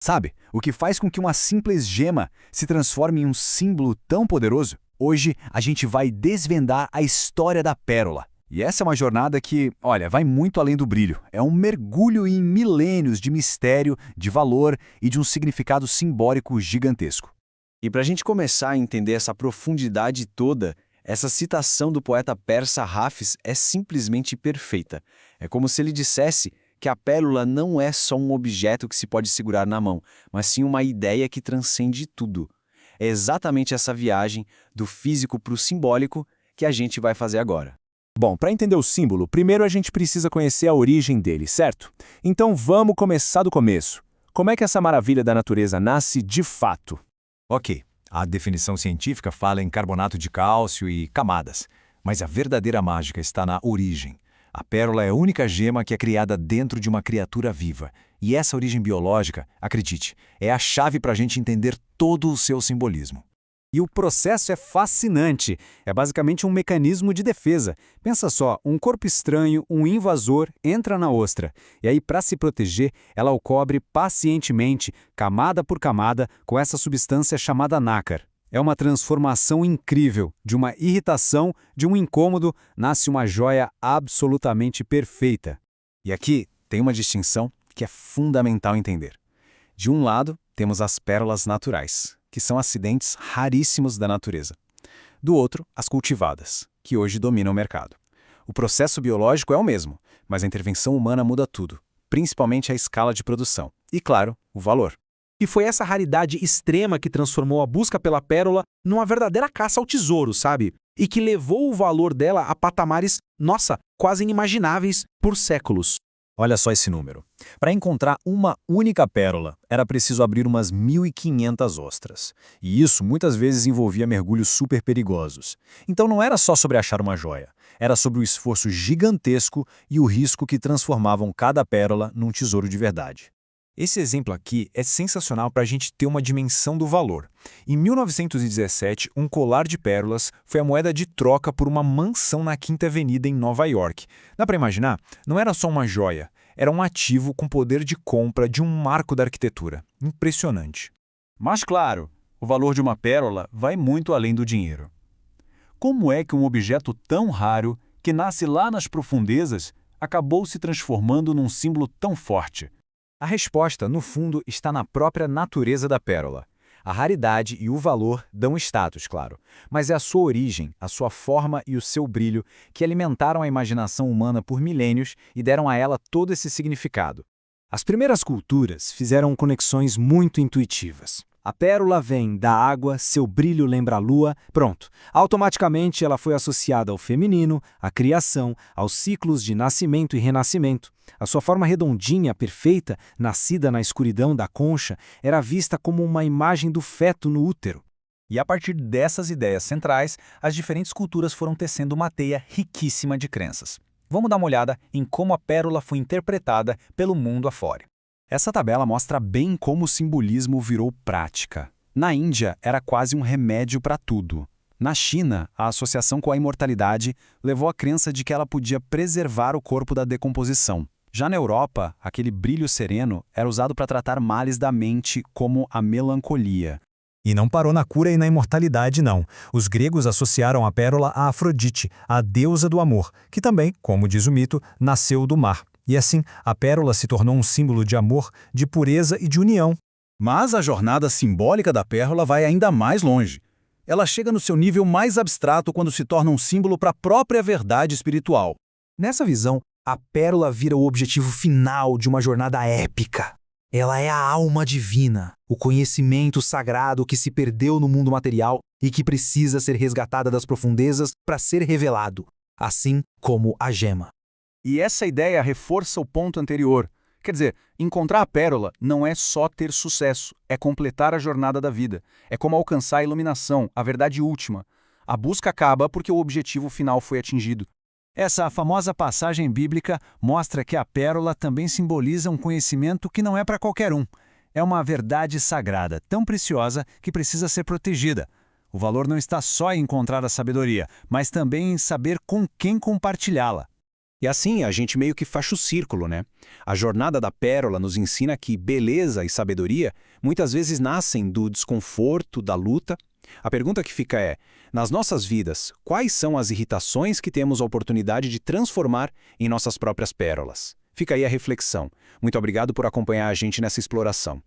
Sabe, o que faz com que uma simples gema se transforme em um símbolo tão poderoso? Hoje a gente vai desvendar a história da pérola. E essa é uma jornada que, olha, vai muito além do brilho. É um mergulho em milênios de mistério, de valor e de um significado simbólico gigantesco. E para a gente começar a entender essa profundidade toda, essa citação do poeta persa Hafiz é simplesmente perfeita. É como se ele dissesse que a pérola não é só um objeto que se pode segurar na mão, mas sim uma ideia que transcende tudo. É exatamente essa viagem do físico para o simbólico que a gente vai fazer agora. Bom, para entender o símbolo, primeiro a gente precisa conhecer a origem dele, certo? Então vamos começar do começo. Como é que essa maravilha da natureza nasce de fato? Ok, a definição científica fala em carbonato de cálcio e camadas, mas a verdadeira mágica está na origem. A pérola é a única gema que é criada dentro de uma criatura viva. E essa origem biológica, acredite, é a chave para a gente entender todo o seu simbolismo. E o processo é fascinante. É basicamente um mecanismo de defesa. Pensa só, um corpo estranho, um invasor, entra na ostra. E aí, para se proteger, ela o cobre pacientemente, camada por camada, com essa substância chamada nácar. É uma transformação incrível. De uma irritação, de um incômodo, nasce uma joia absolutamente perfeita. E aqui tem uma distinção que é fundamental entender. De um lado, temos as pérolas naturais, que são acidentes raríssimos da natureza. Do outro, as cultivadas, que hoje dominam o mercado. O processo biológico é o mesmo, mas a intervenção humana muda tudo, principalmente a escala de produção. E, claro, o valor. E foi essa raridade extrema que transformou a busca pela pérola numa verdadeira caça ao tesouro, sabe? E que levou o valor dela a patamares, nossa, quase inimagináveis por séculos. Olha só esse número. Para encontrar uma única pérola, era preciso abrir umas 1.500 ostras. E isso muitas vezes envolvia mergulhos super perigosos. Então não era só sobre achar uma joia. Era sobre o esforço gigantesco e o risco que transformavam cada pérola num tesouro de verdade. Esse exemplo aqui é sensacional para a gente ter uma dimensão do valor. Em 1917, um colar de pérolas foi a moeda de troca por uma mansão na Quinta Avenida em Nova York. Dá para imaginar? Não era só uma joia, era um ativo com poder de compra de um marco da arquitetura. Impressionante. Mas claro, o valor de uma pérola vai muito além do dinheiro. Como é que um objeto tão raro, que nasce lá nas profundezas, acabou se transformando num símbolo tão forte? A resposta, no fundo, está na própria natureza da pérola. A raridade e o valor dão status, claro, mas é a sua origem, a sua forma e o seu brilho que alimentaram a imaginação humana por milênios e deram a ela todo esse significado. As primeiras culturas fizeram conexões muito intuitivas. A pérola vem da água, seu brilho lembra a lua, pronto. Automaticamente ela foi associada ao feminino, à criação, aos ciclos de nascimento e renascimento. A sua forma redondinha, perfeita, nascida na escuridão da concha, era vista como uma imagem do feto no útero. E a partir dessas ideias centrais, as diferentes culturas foram tecendo uma teia riquíssima de crenças. Vamos dar uma olhada em como a pérola foi interpretada pelo mundo afora. Essa tabela mostra bem como o simbolismo virou prática. Na Índia, era quase um remédio para tudo. Na China, a associação com a imortalidade levou à crença de que ela podia preservar o corpo da decomposição. Já na Europa, aquele brilho sereno era usado para tratar males da mente, como a melancolia. E não parou na cura e na imortalidade, não. Os gregos associaram a pérola a Afrodite, a deusa do amor, que também, como diz o mito, nasceu do mar. E assim, a pérola se tornou um símbolo de amor, de pureza e de união. Mas a jornada simbólica da pérola vai ainda mais longe. Ela chega no seu nível mais abstrato quando se torna um símbolo para a própria verdade espiritual. Nessa visão, a pérola vira o objetivo final de uma jornada épica. Ela é a alma divina, o conhecimento sagrado que se perdeu no mundo material e que precisa ser resgatada das profundezas para ser revelado, assim como a gema. E essa ideia reforça o ponto anterior. Quer dizer, encontrar a pérola não é só ter sucesso, é completar a jornada da vida. É como alcançar a iluminação, a verdade última. A busca acaba porque o objetivo final foi atingido. Essa famosa passagem bíblica mostra que a pérola também simboliza um conhecimento que não é para qualquer um. É uma verdade sagrada, tão preciosa que precisa ser protegida. O valor não está só em encontrar a sabedoria, mas também em saber com quem compartilhá-la. E assim a gente meio que fecha o círculo, né? A jornada da pérola nos ensina que beleza e sabedoria muitas vezes nascem do desconforto, da luta. A pergunta que fica é, nas nossas vidas, quais são as irritações que temos a oportunidade de transformar em nossas próprias pérolas? Fica aí a reflexão. Muito obrigado por acompanhar a gente nessa exploração.